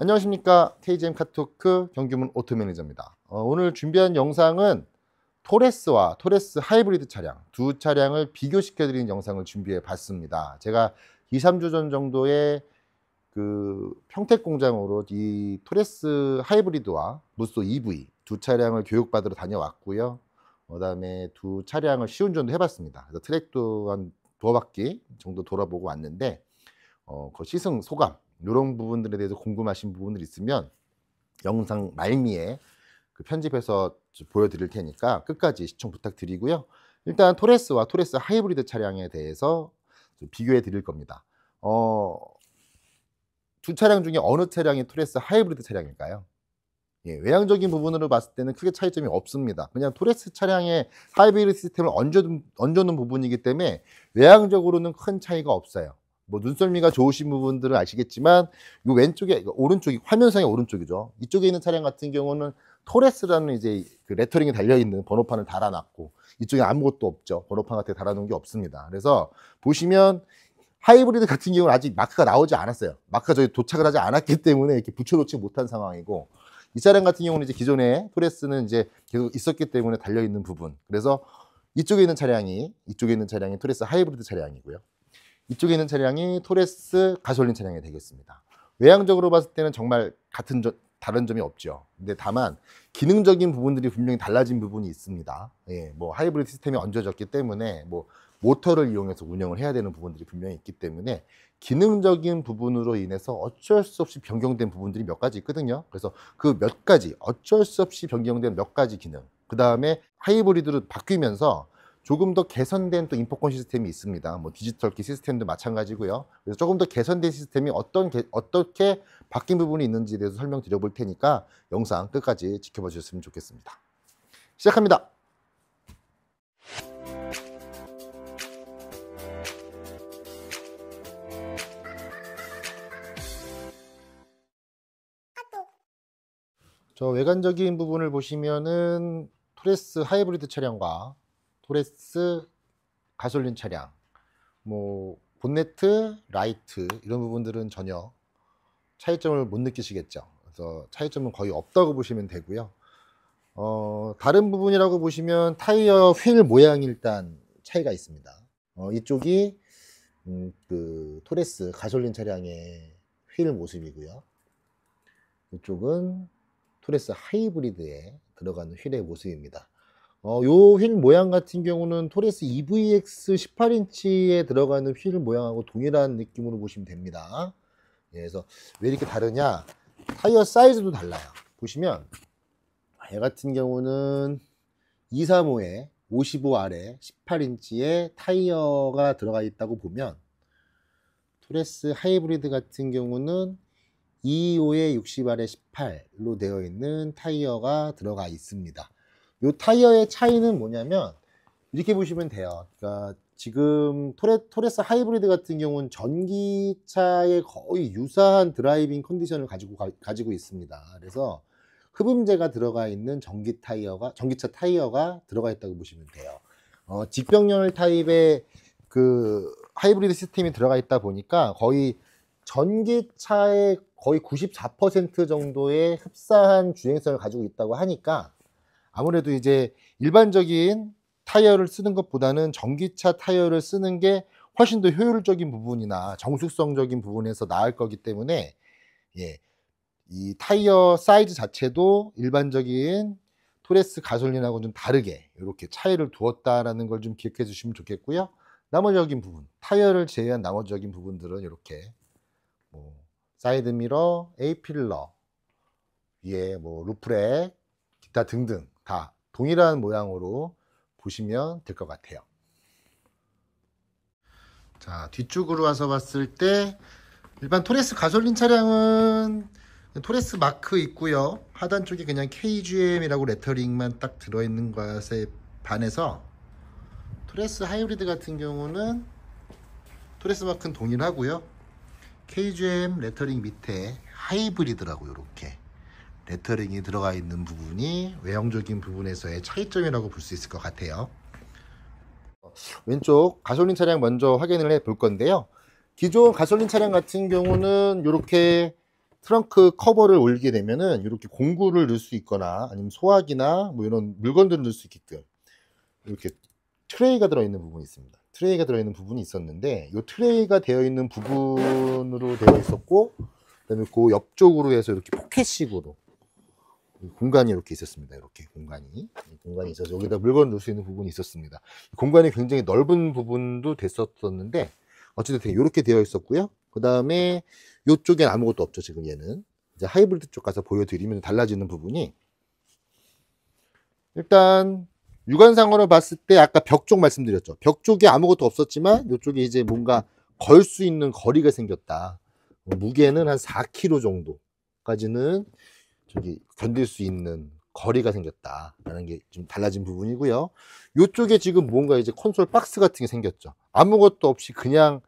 안녕하십니까. KGM 카토크 경규문 오토매니저입니다. 오늘 준비한 영상은 토레스와 토레스 하이브리드 차량 두 차량을 비교시켜 드리는 영상을 준비해 봤습니다. 제가 2, 3주 전 정도에 그 평택 공장으로 이 토레스 하이브리드와 무쏘 EV 두 차량을 교육받으러 다녀왔고요. 그다음에 두 차량을 시운전도 해봤습니다. 그래서 트랙도 한 두어 바퀴 정도 돌아보고 왔는데 그 시승 소감 이런 부분들에 대해서 궁금하신 부분들 있으면 영상 말미에 그 편집해서 보여드릴 테니까 끝까지 시청 부탁드리고요. 일단 토레스와 토레스 하이브리드 차량에 대해서 비교해 드릴 겁니다. 두 차량 중에 어느 차량이 토레스 하이브리드 차량일까요? 예, 외향적인 부분으로 봤을 때는 크게 차이점이 없습니다. 그냥 토레스 차량의 하이브리드 시스템을 얹어놓은 부분이기 때문에 외향적으로는 큰 차이가 없어요. 뭐 눈썰미가 좋으신 부분들은 아시겠지만 이 왼쪽에 오른쪽이 화면상의 오른쪽이죠. 이쪽에 있는 차량 같은 경우는 토레스라는 이제 그 레터링이 달려 있는 번호판을 달아놨고 이쪽에 아무것도 없죠. 번호판 같은 게 달아놓은 게 없습니다. 그래서 보시면 하이브리드 같은 경우는 아직 마크가 나오지 않았어요. 마크가 저희 도착을 하지 않았기 때문에 이렇게 붙여놓지 못한 상황이고, 이 차량 같은 경우는 이제 기존에 토레스는 이제 계속 있었기 때문에 달려 있는 부분. 그래서 이쪽에 있는 차량이 토레스 하이브리드 차량이고요. 이쪽에 있는 차량이 토레스 가솔린 차량이 되겠습니다. 외향적으로 봤을 때는 정말 다른 점이 없죠. 근데 다만 기능적인 부분들이 분명히 달라진 부분이 있습니다. 예, 뭐 하이브리드 시스템이 얹어졌기 때문에 뭐 모터를 이용해서 운영을 해야 되는 부분들이 분명히 있기 때문에 기능적인 부분으로 인해서 어쩔 수 없이 변경된 부분들이 몇 가지 있거든요. 그래서 그 몇 가지 어쩔 수 없이 변경된 몇 가지 기능, 그 다음에 하이브리드로 바뀌면서 조금 더 개선된 또 인포컨 시스템이 있습니다. 뭐 디지털 키 시스템도 마찬가지고요. 그래서 조금 더 개선된 시스템이 어떻게 바뀐 부분이 있는지에 대해서 설명드려 볼 테니까 영상 끝까지 지켜봐 주셨으면 좋겠습니다. 시작합니다. 저 외관적인 부분을 보시면은 토레스 하이브리드 차량과 토레스 가솔린 차량, 뭐 본네트, 라이트 이런 부분들은 전혀 차이점을 못 느끼시겠죠. 그래서 차이점은 거의 없다고 보시면 되고요. 다른 부분이라고 보시면 타이어 휠 모양이 일단 차이가 있습니다. 이쪽이 그 토레스 가솔린 차량의 휠 모습이고요. 이쪽은 토레스 하이브리드에 들어가는 휠의 모습입니다. 요 휠 모양 같은 경우는 토레스 EVX 18인치에 들어가는 휠 모양하고 동일한 느낌으로 보시면 됩니다. 예, 그래서 왜 이렇게 다르냐? 타이어 사이즈도 달라요. 보시면 얘 같은 경우는 235에 55R에 18인치의 타이어가 들어가 있다고 보면, 토레스 하이브리드 같은 경우는 225에 60R에 18로 되어 있는 타이어가 들어가 있습니다. 이 타이어의 차이는 뭐냐면 이렇게 보시면 돼요. 그러니까 지금 토레스 하이브리드 같은 경우는 전기차에 거의 유사한 드라이빙 컨디션을 가지고 있습니다. 그래서 흡음재가 들어가 있는 전기차 타이어가 들어가 있다고 보시면 돼요. 직병렬 타입의 그 하이브리드 시스템이 들어가 있다 보니까 거의 전기차의 거의 94% 정도의 흡사한 주행성을 가지고 있다고 하니까 아무래도 이제 일반적인 타이어를 쓰는 것보다는 전기차 타이어를 쓰는 게 훨씬 더 효율적인 부분이나 정숙성적인 부분에서 나을 거기 때문에, 예, 이 타이어 사이즈 자체도 일반적인 토레스 가솔린하고 좀 다르게 이렇게 차이를 두었다라는 걸 좀 기억해 주시면 좋겠고요. 나머지적인 부분, 타이어를 제외한 나머지적인 부분들은 이렇게 뭐 사이드 미러, A필러, 위에 뭐 루프렉, 기타 등등 다 동일한 모양으로 보시면 될 것 같아요. 자, 뒤쪽으로 와서 봤을 때 일반 토레스 가솔린 차량은 토레스 마크 있고요. 하단 쪽에 그냥 KGM이라고 레터링만 딱 들어있는 것에 반해서 토레스 하이브리드 같은 경우는 토레스 마크는 동일하고요. KGM 레터링 밑에 하이브리드라고 이렇게 레터링이 들어가 있는 부분이 외형적인 부분에서의 차이점이라고 볼 수 있을 것 같아요. 왼쪽 가솔린 차량 먼저 확인을 해 볼 건데요. 기존 가솔린 차량 같은 경우는 이렇게 트렁크 커버를 올리게 되면은 이렇게 공구를 넣을 수 있거나 아니면 소화기나 뭐 이런 물건들을 넣을 수 있게끔 이렇게 트레이가 들어있는 부분이 있습니다. 트레이가 들어있는 부분이 있었는데 이 트레이가 되어 있는 부분으로 되어 있었고, 그다음에 그 옆쪽으로 해서 이렇게 포켓식으로 공간이 이렇게 있었습니다. 이렇게 공간이 있어서 여기다 물건 넣을 수 있는 부분이 있었습니다. 공간이 굉장히 넓은 부분도 됐었는데 어쨌든 이렇게 되어 있었고요. 그 다음에 이쪽엔 아무것도 없죠. 지금 얘는 이제 하이브리드 쪽 가서 보여드리면 달라지는 부분이, 일단 육안상으로 봤을 때 아까 벽 쪽 말씀드렸죠. 벽 쪽에 아무것도 없었지만 이쪽에 이제 뭔가 걸 수 있는 거리가 생겼다. 무게는 한 4kg 정도까지는 저기 견딜 수 있는 거리가 생겼다라는 게 좀 달라진 부분이고요. 이쪽에 지금 뭔가 이제 콘솔 박스 같은 게 생겼죠. 아무것도 없이 그냥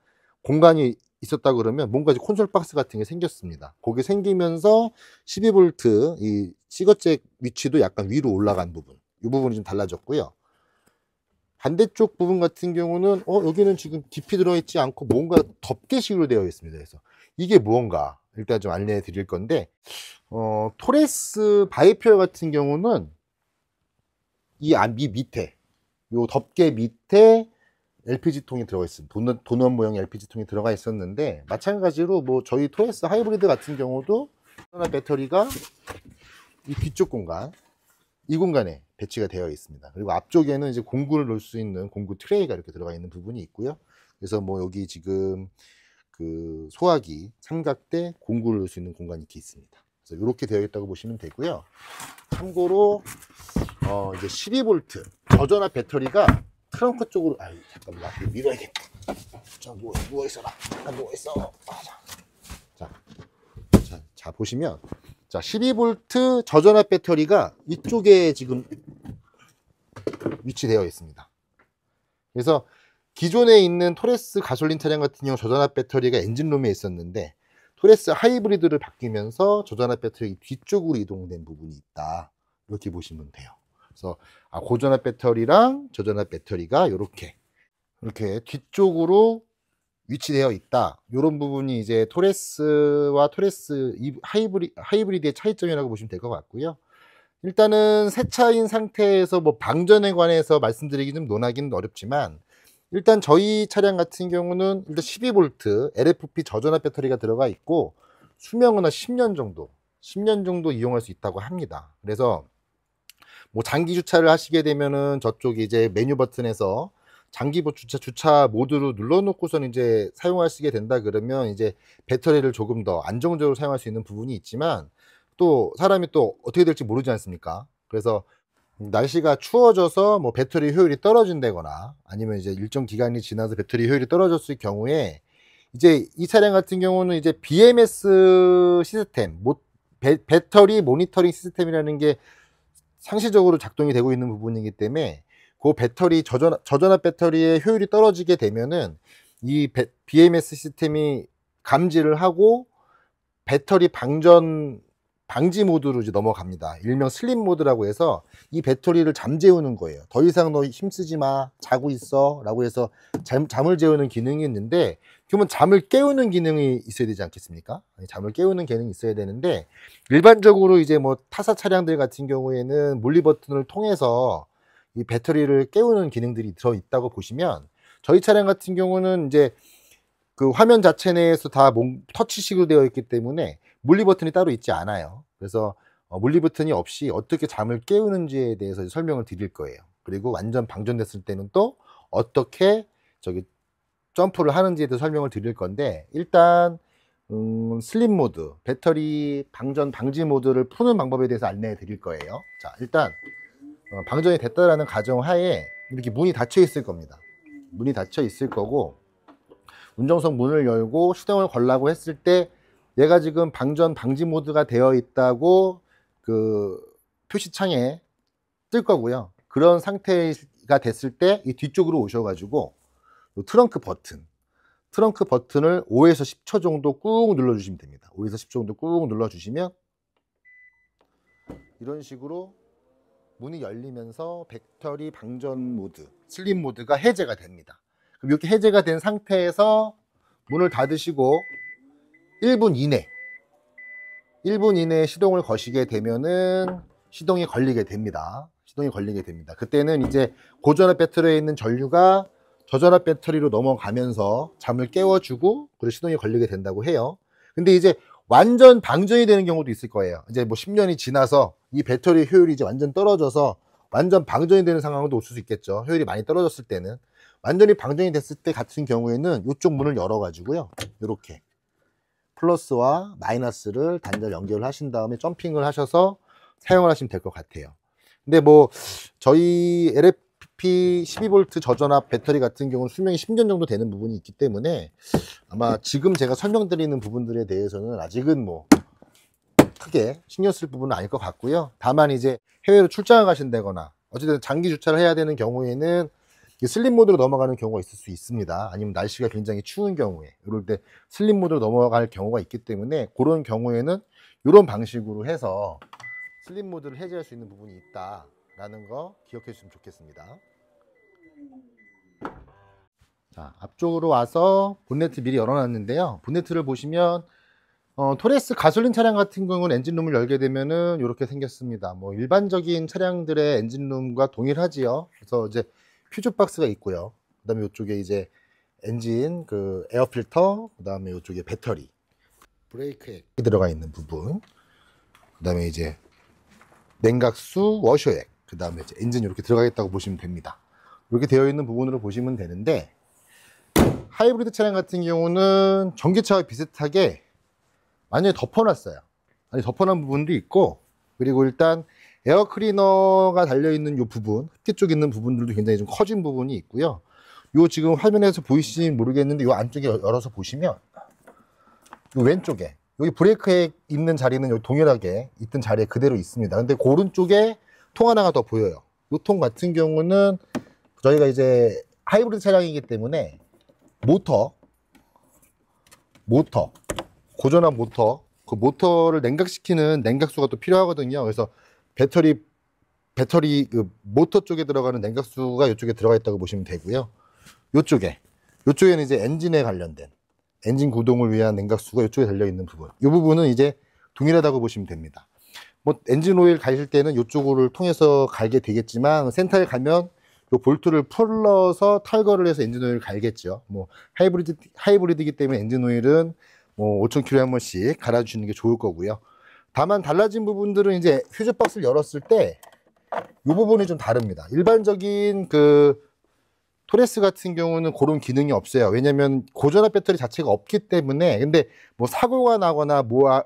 공간이 있었다 그러면 뭔가 이제 콘솔 박스 같은 게 생겼습니다. 그게 생기면서 12V 이 시거잭 위치도 약간 위로 올라간 부분, 이 부분이 좀 달라졌고요. 반대쪽 부분 같은 경우는 여기는 지금 깊이 들어있지 않고 뭔가 덮개식으로 되어 있습니다. 그래서 이게 무언가 일단 좀 안내해 드릴 건데, 토레스 바이페어 같은 경우는 이 밑에 요 덮개 밑에 LPG통이 들어가 있습니다. 도넛 모형 LPG통이 들어가 있었는데, 마찬가지로 뭐 저희 토레스 하이브리드 같은 경우도 하나 배터리가 이 뒤쪽 공간, 이 공간에 배치가 되어 있습니다. 그리고 앞쪽에는 이제 공구를 넣을 수 있는 공구 트레이가 이렇게 들어가 있는 부분이 있고요. 그래서 뭐 여기 지금 그 소화기 삼각대 공구를 넣을 수 있는 공간이 이렇게 있습니다. 그래서 이렇게 되어 있다고 보시면 되고요. 참고로 이제 12V 저전압 배터리가 트렁크 쪽으로, 잠깐만 밀어야겠다. 자, 누워 있어라. 잠깐 누워 있어. 자 보시면, 자 12V 저전압 배터리가 이쪽에 지금 위치되어 있습니다. 그래서 기존에 있는 토레스 가솔린 차량 같은 경우 저전압 배터리가 엔진룸에 있었는데, 토레스 하이브리드를 바뀌면서 저전압 배터리 뒤쪽으로 이동된 부분이 있다, 이렇게 보시면 돼요. 그래서 고전압 배터리랑 저전압 배터리가 이렇게 뒤쪽으로 위치되어 있다. 이런 부분이 이제 토레스와 토레스 하이브리드의 차이점이라고 보시면 될 것 같고요. 일단은 새 차인 상태에서 뭐 방전에 관해서 말씀드리기 좀 논하기는 어렵지만, 일단 저희 차량 같은 경우는 일단 12V LFP 저전압 배터리가 들어가 있고 수명은 한 10년 정도 이용할 수 있다고 합니다. 그래서 뭐 장기 주차를 하시게 되면은 저쪽에 이제 메뉴 버튼에서 장기 주차 모드로 눌러놓고선 이제 사용하시게 된다 그러면 이제 배터리를 조금 더 안정적으로 사용할 수 있는 부분이 있지만, 또 사람이 또 어떻게 될지 모르지 않습니까? 그래서 날씨가 추워져서 뭐 배터리 효율이 떨어진다거나 아니면 이제 일정 기간이 지나서 배터리 효율이 떨어졌을 경우에 이제 이 차량 같은 경우는 이제 BMS 시스템, 배터리 모니터링 시스템이라는 게 상시적으로 작동이 되고 있는 부분이기 때문에 그 배터리 저전압 배터리의 효율이 떨어지게 되면은 이 BMS 시스템이 감지를 하고 배터리 방지 모드로 이제 넘어갑니다. 일명 슬립 모드라고 해서 이 배터리를 잠재우는 거예요. 더 이상 너 힘쓰지 마, 자고 있어 라고 해서 잠을 재우는 기능이 있는데, 그러면 잠을 깨우는 기능이 있어야 되지 않겠습니까? 잠을 깨우는 기능이 있어야 되는데, 일반적으로 이제 뭐 타사 차량들 같은 경우에는 물리 버튼을 통해서 이 배터리를 깨우는 기능들이 들어있다고 보시면, 저희 차량 같은 경우는 이제 그 화면 자체 내에서 다 터치식으로 되어 있기 때문에 물리 버튼이 따로 있지 않아요. 그래서 물리 버튼이 없이 어떻게 잠을 깨우는지에 대해서 설명을 드릴 거예요. 그리고 완전 방전됐을 때는 또 어떻게 점프를 하는지에 대해서 설명을 드릴 건데, 일단 슬립 모드, 배터리 방지 모드를 푸는 방법에 대해서 안내해 드릴 거예요. 자, 일단 방전이 됐다라는 가정하에 이렇게 문이 닫혀 있을 겁니다. 문이 닫혀 있을 거고, 운전석 문을 열고 시동을 걸라고 했을 때 얘가 지금 방전 방지 모드가 되어 있다고 그 표시창에 뜰 거고요. 그런 상태가 됐을 때 이 뒤쪽으로 오셔가지고 트렁크 버튼을 5에서 10초 정도 꾹 눌러주시면 됩니다. 5에서 10초 정도 꾹 눌러주시면 이런 식으로 문이 열리면서 배터리 방전 모드, 슬립 모드가 해제가 됩니다. 그럼 이렇게 해제가 된 상태에서 문을 닫으시고 1분 이내 1분 이내에 시동을 거시게 되면은 시동이 걸리게 됩니다. 시동이 걸리게 됩니다. 그때는 이제 고전압 배터리에 있는 전류가 저전압 배터리로 넘어가면서 잠을 깨워주고 그리고 시동이 걸리게 된다고 해요. 근데 이제 완전 방전이 되는 경우도 있을 거예요. 이제 뭐 10년이 지나서 이 배터리 효율이 이제 완전 떨어져서 완전 방전이 되는 상황도 올 수 있겠죠. 효율이 많이 떨어졌을 때는. 완전히 방전이 됐을 때 같은 경우에는 이쪽 문을 열어 가지고요, 이렇게 플러스와 마이너스를 단절 연결을 하신 다음에 점핑을 하셔서 사용을 하시면 될 것 같아요. 근데 뭐 저희 LFP 12V 저전압 배터리 같은 경우는 수명이 10년 정도 되는 부분이 있기 때문에 아마 지금 제가 설명드리는 부분들에 대해서는 아직은 뭐 크게 신경 쓸 부분은 아닐 것 같고요. 다만 이제 해외로 출장을 가신다거나 어쨌든 장기 주차를 해야 되는 경우에는 슬립 모드로 넘어가는 경우가 있을 수 있습니다. 아니면 날씨가 굉장히 추운 경우에 이럴 때 슬립 모드로 넘어갈 경우가 있기 때문에 그런 경우에는 이런 방식으로 해서 슬립 모드를 해제할 수 있는 부분이 있다라는 거 기억해 주시면 좋겠습니다. 자, 앞쪽으로 와서 본네트 미리 열어놨는데요. 본네트를 보시면 토레스 가솔린 차량 같은 경우는 엔진룸을 열게 되면은 이렇게 생겼습니다. 뭐 일반적인 차량들의 엔진룸과 동일하지요. 그래서 이제 퓨즈 박스가 있고요. 그다음에 이쪽에 이제 엔진 그 에어 필터, 그다음에 이쪽에 배터리, 브레이크액이 들어가 있는 부분, 그다음에 이제 냉각수, 워셔액, 그다음에 이제 엔진 이렇게 들어가겠다고 보시면 됩니다. 이렇게 되어 있는 부분으로 보시면 되는데, 하이브리드 차량 같은 경우는 전기차와 비슷하게 완전히 덮어놨어요. 아니, 덮어놓은 부분도 있고, 그리고 일단 에어 클리너가 달려있는 이 부분, 흡기 쪽 있는 부분들도 굉장히 좀 커진 부분이 있고요. 요 지금 화면에서 보이실지 모르겠는데 요 안쪽에 열어서 보시면 요 왼쪽에 여기 브레이크에 있는 자리는 여기 동일하게 있던 자리에 그대로 있습니다. 근데 그 오른쪽에 통 하나가 더 보여요. 요 통 같은 경우는 저희가 이제 하이브리드 차량이기 때문에 모터 고전압 모터, 그 모터를 냉각시키는 냉각수가 또 필요하거든요. 그래서 배터리 그 모터 쪽에 들어가는 냉각수가 이쪽에 들어가 있다고 보시면 되고요. 요쪽에는 이제 엔진에 관련된 엔진 구동을 위한 냉각수가 이쪽에 달려 있는 부분. 이 부분은 이제 동일하다고 보시면 됩니다. 뭐 엔진 오일 가실 때는 이쪽을 통해서 갈게 되겠지만 센터에 가면 요 볼트를 풀러서 탈거를 해서 엔진 오일을 갈겠죠. 뭐 하이브리드이기 때문에 엔진 오일은 뭐 5,000km에 한 번씩 갈아주시는 게 좋을 거고요. 다만 달라진 부분들은 이제 퓨즈 박스를 열었을 때 이 부분이 좀 다릅니다. 일반적인 그 토레스 같은 경우는 그런 기능이 없어요. 왜냐면 고전압 배터리 자체가 없기 때문에. 근데 뭐 사고가 나거나 뭐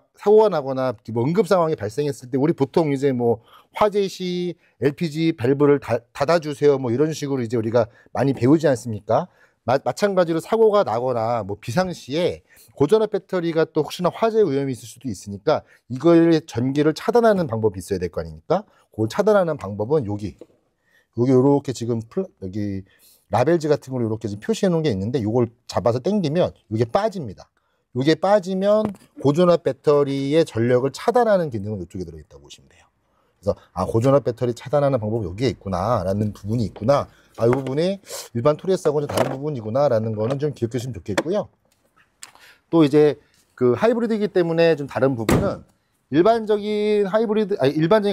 응급 상황이 발생했을 때 우리 보통 이제 뭐 화재 시 LPG 밸브를 닫아주세요 뭐 이런 식으로 이제 우리가 많이 배우지 않습니까? 마찬가지로 사고가 나거나 뭐 비상시에 고전압 배터리가 또 혹시나 화재 위험이 있을 수도 있으니까 이걸 전기를 차단하는 방법이 있어야 될 거 아닙니까? 그걸 차단하는 방법은 여기 요렇게 지금 여기 라벨지 같은 걸로 이렇게 지금 표시해 놓은 게 있는데 이걸 잡아서 당기면 이게 빠집니다. 이게 빠지면 고전압 배터리의 전력을 차단하는 기능은 이쪽에 들어있다고 보시면 돼요. 그래서 고전압 배터리 차단하는 방법이 여기에 있구나 라는 부분이 있구나, 이 부분이 일반 토레스하고는 다른 부분이구나 라는 거는 좀 기억해 주시면 좋겠고요. 또 이제 그 하이브리드이기 때문에 좀 다른 부분은 일반적인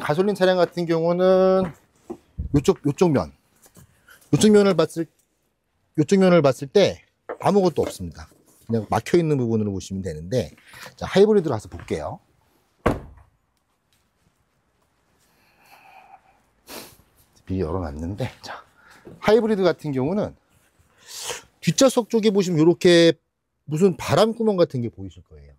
가솔린 차량 같은 경우는 요쪽 면을 봤을 때 아무것도 없습니다. 그냥 막혀 있는 부분으로 보시면 되는데, 자, 하이브리드로 가서 볼게요. 미리 열어놨는데, 자, 하이브리드 같은 경우는 뒷좌석 쪽에 보시면 이렇게 무슨 바람구멍 같은 게 보이실 거예요.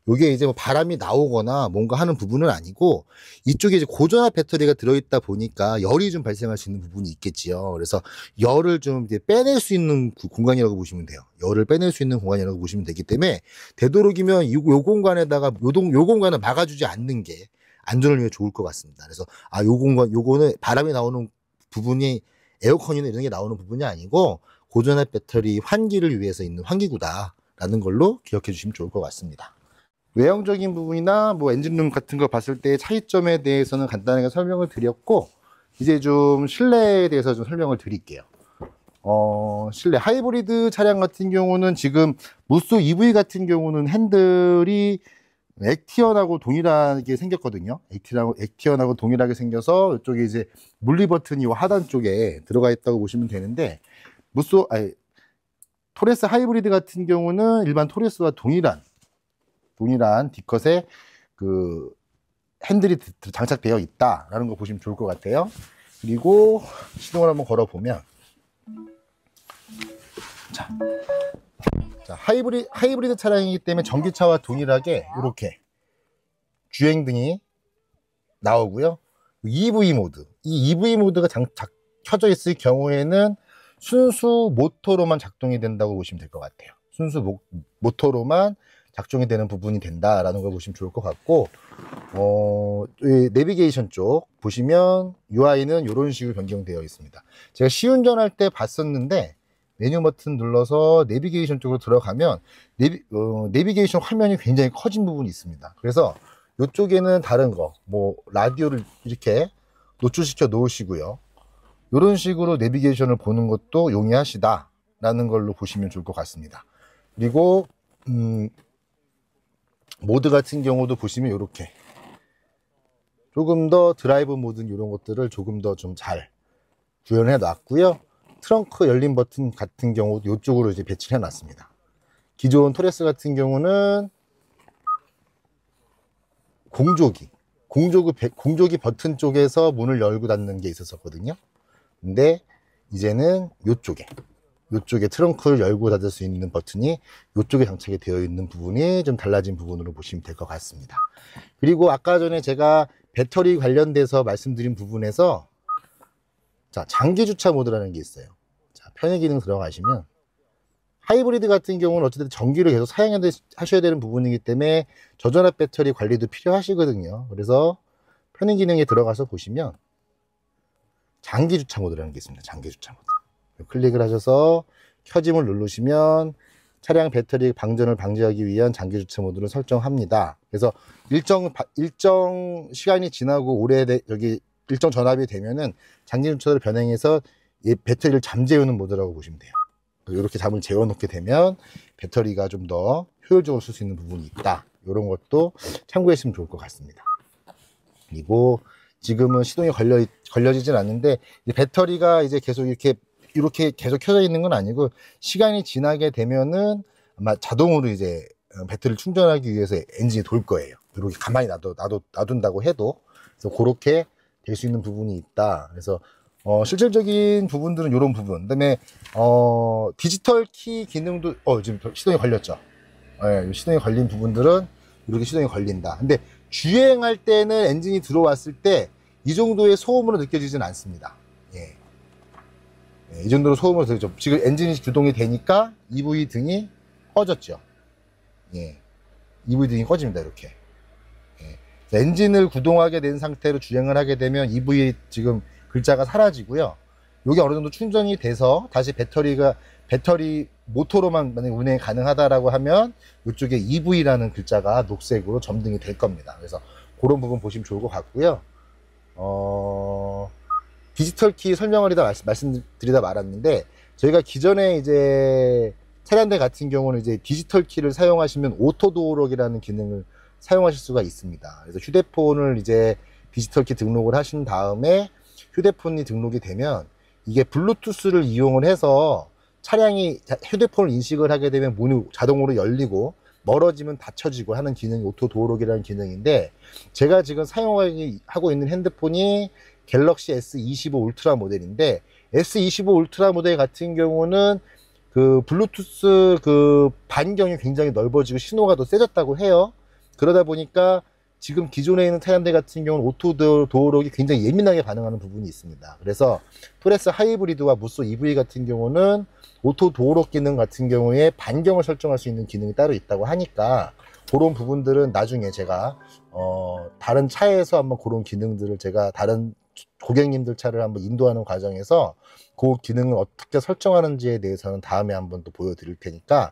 요게 이제 뭐 바람이 나오거나 뭔가 하는 부분은 아니고 이쪽에 이제 고전압 배터리가 들어있다 보니까 열이 좀 발생할 수 있는 부분이 있겠지요. 그래서 열을 좀 이제 빼낼 수 있는 공간이라고 보시면 돼요. 열을 빼낼 수 있는 공간이라고 보시면 되기 때문에 되도록이면 요 공간에다가 요 공간을 막아주지 않는 게 안전을 위해 좋을 것 같습니다. 그래서 요거는 바람이 나오는 부분이 에어컨이나 이런 게 나오는 부분이 아니고 고전압 배터리 환기를 위해서 있는 환기구다라는 걸로 기억해 주시면 좋을 것 같습니다. 외형적인 부분이나 뭐 엔진룸 같은 거 봤을 때 차이점에 대해서는 간단하게 설명을 드렸고, 이제 좀 실내에 대해서 좀 설명을 드릴게요. 실내 하이브리드 차량 같은 경우는 지금 무쏘 EV 같은 경우는 핸들이 액티언하고 동일하게 생겼거든요. 액티언하고 동일하게 생겨서 이쪽에 이제 물리 버튼이 하단 쪽에 들어가 있다고 보시면 되는데, 토레스 하이브리드 같은 경우는 일반 토레스와 동일한 D컷의 그 핸들이 장착되어 있다라는 거 보시면 좋을 것 같아요. 그리고 시동을 한번 걸어보면, 자, 하이브리드 차량이기 때문에 전기차와 동일하게 이렇게 주행등이 나오고요. EV 모드, 이 EV 모드가 켜져 있을 경우에는 순수 모터로만 작동이 된다고 보시면 될 것 같아요. 순수 모터로만 작동이 되는 부분이 된다라는 걸 보시면 좋을 것 같고, 내비게이션 쪽 보시면 UI는 이런 식으로 변경되어 있습니다. 제가 시운전할 때 봤었는데, 메뉴 버튼 눌러서 내비게이션 쪽으로 들어가면 내비게이션 화면이 굉장히 커진 부분이 있습니다. 그래서 이쪽에는 다른 거, 뭐 라디오를 이렇게 노출시켜 놓으시고요. 이런 식으로 내비게이션을 보는 것도 용이하시다라는 걸로 보시면 좋을 것 같습니다. 그리고 모드 같은 경우도 보시면 이렇게 조금 더 드라이브 모드 이런 것들을 조금 더 좀 잘 구현해 놨고요. 트렁크 열림 버튼 같은 경우도 이쪽으로 이제 배치를 해 놨습니다. 기존 토레스 같은 경우는 공조기 버튼 쪽에서 문을 열고 닫는 게 있었거든요. 근데 이제는 이쪽에 트렁크를 열고 닫을 수 있는 버튼이 이쪽에 장착이 되어 있는 부분이 좀 달라진 부분으로 보시면 될 것 같습니다. 그리고 아까 전에 제가 배터리 관련돼서 말씀드린 부분에서, 자, 장기 주차 모드라는 게 있어요. 자, 편의 기능 들어가시면, 하이브리드 같은 경우는 어쨌든 전기를 계속 사용하셔야 되는 부분이기 때문에 저전압 배터리 관리도 필요하시거든요. 그래서 편의 기능에 들어가서 보시면 장기 주차 모드라는 게 있습니다. 장기 주차 모드. 클릭을 하셔서 켜짐을 누르시면 차량 배터리 방전을 방지하기 위한 장기 주차 모드를 설정합니다. 그래서 일정 시간이 지나고 일정 전압이 되면은 장기 주차를 변행해서 이 배터리를 잠재우는 모드라고 보시면 돼요. 이렇게 잠을 재워놓게 되면 배터리가 좀 더 효율적으로 쓸 수 있는 부분이 있다. 이런 것도 참고하시면 좋을 것 같습니다. 그리고 지금은 시동이 걸려지진 않는데, 배터리가 이제 계속 이렇게 계속 켜져 있는 건 아니고, 시간이 지나게 되면은 아마 자동으로 이제 배터리를 충전하기 위해서 엔진이 돌 거예요. 이렇게 가만히 놔둔다고 해도. 그래서 그렇게 될 수 있는 부분이 있다. 그래서 실질적인 부분들은 이런 부분. 그다음에 디지털 키 기능도 지금 시동이 걸렸죠. 시동이 걸린 부분들은 이렇게 시동이 걸린다. 근데 주행할 때는 엔진이 들어왔을 때 이 정도의 소음으로 느껴지진 않습니다. 이 정도로 소음으로 들죠. 지금 엔진이 구동이 되니까 EV 등이 꺼졌죠. EV 등이 꺼집니다. 이렇게. 엔진을 구동하게 된 상태로 주행을 하게 되면 EV 지금 글자가 사라지고요. 이게 어느 정도 충전이 돼서 다시 배터리 모터로만 만약에 운행이 가능하다라고 하면 이쪽에 EV라는 글자가 녹색으로 점등이 될 겁니다. 그래서 그런 부분 보시면 좋을 것 같고요. 디지털 키 설명을 말씀드리다 말았는데, 저희가 기존에 이제 차량들 같은 경우는 이제 디지털 키를 사용하시면 오토 도어록이라는 기능을 사용하실 수가 있습니다. 그래서 휴대폰을 이제 디지털 키 등록을 하신 다음에 휴대폰이 등록이 되면 이게 블루투스를 이용을 해서 차량이 휴대폰을 인식을 하게 되면 문이 자동으로 열리고 멀어지면 닫혀지고 하는 기능이 오토 도어록이라는 기능인데, 제가 지금 사용하고 있는 핸드폰이 갤럭시 S25 울트라 모델인데, S25 울트라 모델 같은 경우는 그 블루투스 그 반경이 굉장히 넓어지고 신호가 더 세졌다고 해요. 그러다 보니까 지금 기존에 있는 차량들 같은 경우는 오토 도어록이 굉장히 예민하게 반응하는 부분이 있습니다. 그래서 토레스 하이브리드와 무쏘 EV 같은 경우는 오토 도어록 기능 같은 경우에 반경을 설정할 수 있는 기능이 따로 있다고 하니까, 그런 부분들은 나중에 제가 다른 차에서 한번 그런 기능들을 제가 다른 고객님들 차를 한번 인도하는 과정에서 그 기능을 어떻게 설정하는지에 대해서는 다음에 한번 또 보여드릴 테니까,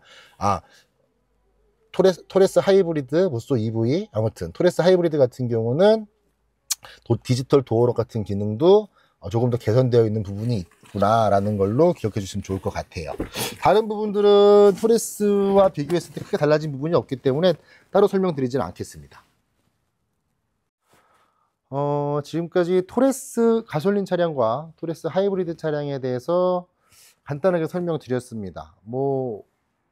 토레스 하이브리드, 무쏘 EV, 아무튼 토레스 하이브리드 같은 경우는 디지털 도어록 같은 기능도 조금 더 개선되어 있는 부분이 있구나라는 걸로 기억해 주시면 좋을 것 같아요. 다른 부분들은 토레스와 비교했을 때 크게 달라진 부분이 없기 때문에 따로 설명드리지는 않겠습니다. 지금까지 토레스 가솔린 차량과 토레스 하이브리드 차량에 대해서 간단하게 설명드렸습니다. 뭐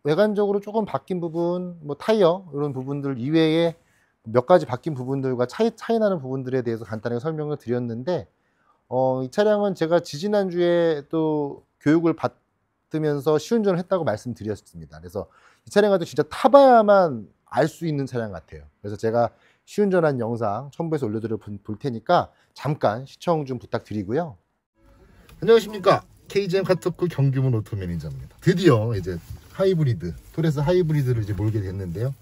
외관적으로 조금 바뀐 부분, 뭐 타이어 이런 부분들 이외에 몇 가지 바뀐 부분들과 차이 나는 부분들에 대해서 간단하게 설명을 드렸는데, 이 차량은 제가 지지난주에 또 교육을 받으면서 시운전을 했다고 말씀드렸습니다. 그래서 이 차량은 진짜 타봐야만 알 수 있는 차량 같아요. 그래서 제가 시운전한 영상 첨부해서 올려드려 볼 테니까 잠깐 시청 좀 부탁드리고요. 안녕하십니까, KGM 카터풀 경규문 오토 매니저입니다. 드디어 이제 하이브리드, 토레스 하이브리드를 이제 몰게 됐는데요.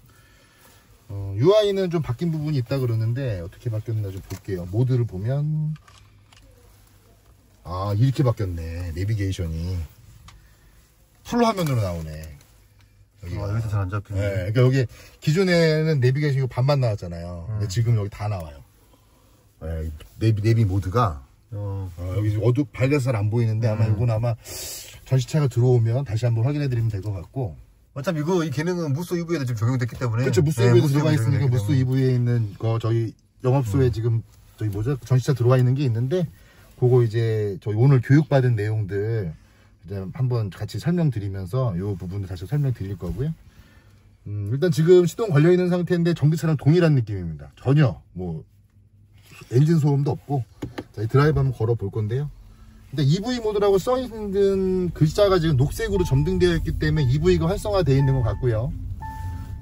UI는 좀 바뀐 부분이 있다 그러는데 어떻게 바뀌었나 좀 볼게요. 모드를 보면 이렇게 바뀌었네. 내비게이션이 풀 화면으로 나오네. 여기서 잘 안 잡히네. 네, 그러니까 여기 기존에는 내비게이션이 반만 나왔잖아요. 근데 지금 여기 다 나와요. 네, 내비 모드가 여기 밝아서 잘 안 보이는데 아마 이건 아마 전시차가 들어오면 다시 한번 확인해 드리면 될 것 같고, 어차피 이 기능은 무쏘 EV에도 지금 적용됐기 때문에. 그렇죠. 무쏘 EV에도 들어가 있으니까 무쏘 EV에 있는 거 저희 영업소에 지금 저희 전시차 들어와 있는 게 있는데, 그거 이제 저희 오늘 교육받은 내용들 이제 한번 같이 설명드리면서 이 부분을 다시 설명드릴 거고요. 일단 지금 시동 걸려 있는 상태인데 전기차랑 동일한 느낌입니다. 전혀 뭐 엔진 소음도 없고. 자, 드라이브 한번 걸어 볼 건데요. 근데 EV 모드라고 써 있는 글자가 지금 녹색으로 점등되어 있기 때문에 EV가 활성화되어 있는 것 같고요.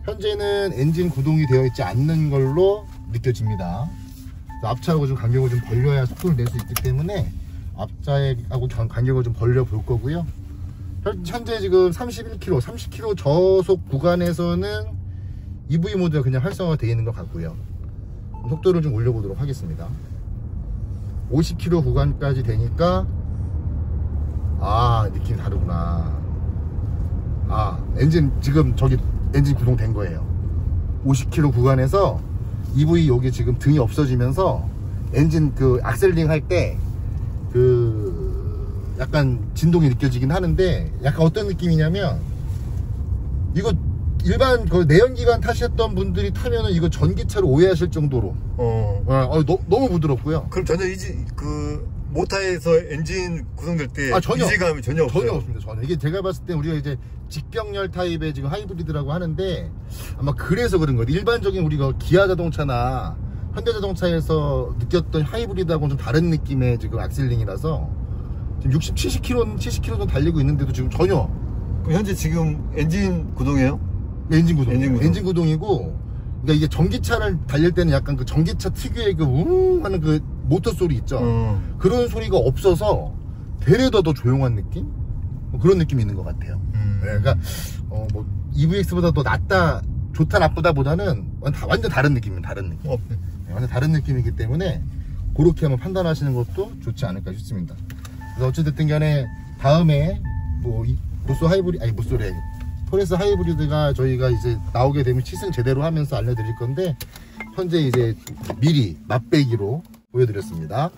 현재는 엔진 구동이 되어 있지 않는 걸로 느껴집니다. 앞차하고 좀 간격을 좀 벌려야 속도를 낼 수 있기 때문에 앞차하고 간격을 좀 벌려 볼 거고요. 현재 지금 31km, 30km 저속 구간에서는 EV 모드가 그냥 활성화되어 있는 것 같고요. 속도를 좀 올려보도록 하겠습니다. 50km 구간까지 되니까 느낌이 다르구나. 엔진 지금 저기 엔진 구동된 거예요. 50km 구간에서 EV 여기 지금 등이 없어지면서 엔진 그 악셀링 할 때 그 약간 진동이 느껴지긴 하는데, 약간 어떤 느낌이냐면, 이거 일반 그 내연기관 타셨던 분들이 타면은 이거 전기차로 오해하실 정도로 너무 부드럽고요. 그럼 전혀 모터에서 엔진 구동될 때 이질감이 전혀 없어요? 전혀 없습니다. 전혀. 이게 제가 봤을 때 우리가 이제 직병렬 타입의 지금 하이브리드라고 하는데, 아마 그래서 그런 거예요. 일반적인 우리가 기아 자동차나 현대자동차에서 느꼈던 하이브리드하고는 좀 다른 느낌의 지금 악셀링이라서 지금 60, 70km 달리고 있는데도 지금 전혀. 그럼 현재 지금 엔진 구동이에요? 엔진 구동이고, 그러니까 이게 전기차를 달릴 때는 약간 그 전기차 특유의 그 하는 그 모터 소리 있죠. 그런 소리가 없어서 되레 더 조용한 느낌? 그런 느낌이 있는 것 같아요. 네, 그러니까 뭐 EVX보다 더 낫다, 좋다, 나쁘다 보다는 완전 다른 느낌입니다. 다른 느낌. 네, 완전 다른 느낌이기 때문에 그렇게 한번 판단하시는 것도 좋지 않을까 싶습니다. 그래서 어찌됐든 간에 다음에 뭐 토레스 하이브리드가 저희가 이제 나오게 되면 시승 제대로 하면서 알려드릴 건데, 현재 이제 미리 맛배기로 보여드렸습니다.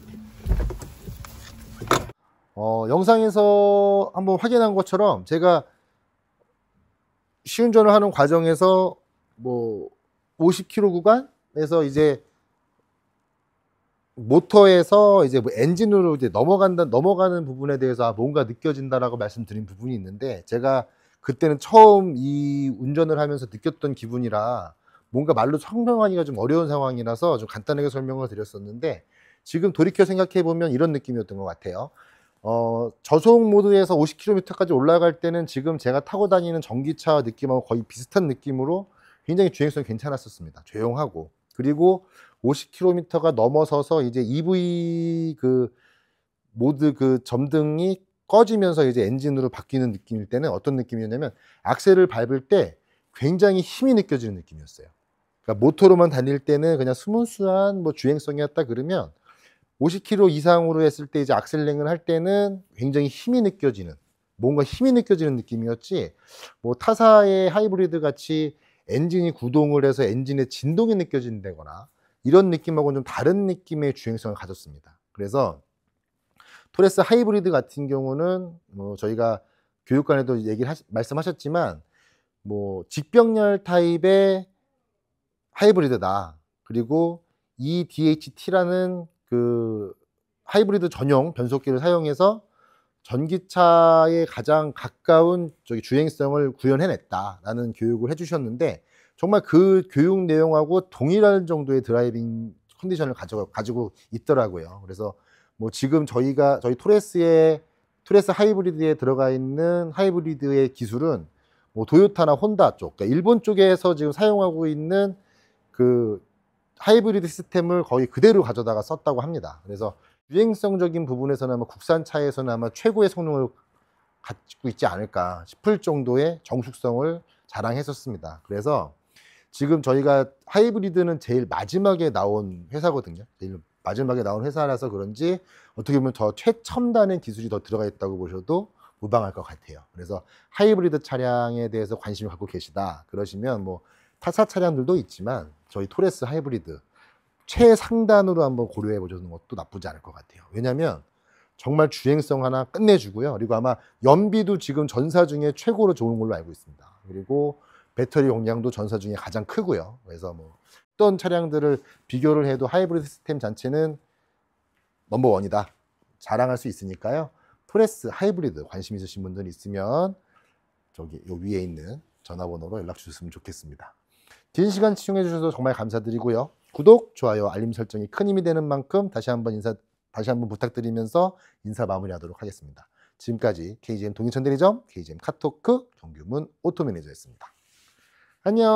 영상에서 한번 확인한 것처럼 제가 시운전을 하는 과정에서 뭐 50km 구간에서 이제 모터에서 이제 뭐 엔진으로 이제 넘어가는 부분에 대해서 뭔가 느껴진다라고 말씀드린 부분이 있는데, 제가 그때는 처음 이 운전을 하면서 느꼈던 기분이라 뭔가 말로 설명하기가 좀 어려운 상황이라서 좀 간단하게 설명을 드렸었는데, 지금 돌이켜 생각해 보면 이런 느낌이었던 것 같아요. 저속 모드에서 50km까지 올라갈 때는 지금 제가 타고 다니는 전기차 느낌하고 거의 비슷한 느낌으로 굉장히 주행성이 괜찮았었습니다. 조용하고. 그리고 50km가 넘어서서 이제 EV 그 모드 그 점등이 꺼지면서 이제 엔진으로 바뀌는 느낌일 때는 어떤 느낌이었냐면, 악셀을 밟을 때 굉장히 힘이 느껴지는 느낌이었어요. 그러니까 모터로만 달릴 때는 그냥 스무스한 뭐 주행성이었다 그러면, 50km 이상으로 했을 때 이제 악셀링을 할 때는 굉장히 뭔가 힘이 느껴지는 느낌이었지, 뭐 타사의 하이브리드 같이 엔진이 구동을 해서 엔진의 진동이 느껴진다거나 이런 느낌하고는 좀 다른 느낌의 주행성을 가졌습니다. 그래서 토레스 하이브리드 같은 경우는 뭐 저희가 교육관에도 말씀하셨지만 뭐 직병렬 타입의 하이브리드다. 그리고 EDHT라는 그 하이브리드 전용 변속기를 사용해서 전기차에 가장 가까운 주행성을 구현해냈다라는 교육을 해주셨는데 정말 그 교육 내용하고 동일한 정도의 드라이빙 컨디션을 가지고 있더라고요. 그래서 뭐 지금 저희 토레스 하이브리드에 들어가 있는 하이브리드의 기술은 뭐 도요타나 혼다 쪽, 그러니까 일본 쪽에서 지금 사용하고 있는 그 하이브리드 시스템을 거의 그대로 가져다가 썼다고 합니다. 그래서 유행성적인 부분에서는 아마 국산차에서는 아마 최고의 성능을 갖고 있지 않을까 싶을 정도의 정숙성을 자랑했었습니다. 그래서 지금 저희가 하이브리드는 제일 마지막에 나온 회사거든요. 제일 마지막에 나온 회사라서 그런지 어떻게 보면 더 최첨단의 기술이 더 들어가 있다고 보셔도 무방할 것 같아요. 그래서 하이브리드 차량에 대해서 관심을 갖고 계시다 그러시면 뭐 타사 차량들도 있지만 저희 토레스 하이브리드 최상단으로 한번 고려해 보시는 것도 나쁘지 않을 것 같아요. 왜냐하면 정말 주행성 하나 끝내주고요. 그리고 아마 연비도 지금 전사 중에 최고로 좋은 걸로 알고 있습니다. 그리고 배터리 용량도 전사 중에 가장 크고요. 그래서 뭐 어떤 차량들을 비교를 해도 하이브리드 시스템 자체는 넘버원이다 자랑할 수 있으니까요. 토레스 하이브리드 관심 있으신 분들 있으면 저기 요 위에 있는 전화번호로 연락 주셨으면 좋겠습니다. 긴 시간 시청해 주셔서 정말 감사드리고요. 구독, 좋아요, 알림 설정이 큰 힘이 되는 만큼 다시 한번 부탁드리면서 인사 마무리하도록 하겠습니다. 지금까지 KGM 동인천 대리점 KGM 카토크 정규문 오토 매니저였습니다. 안녕.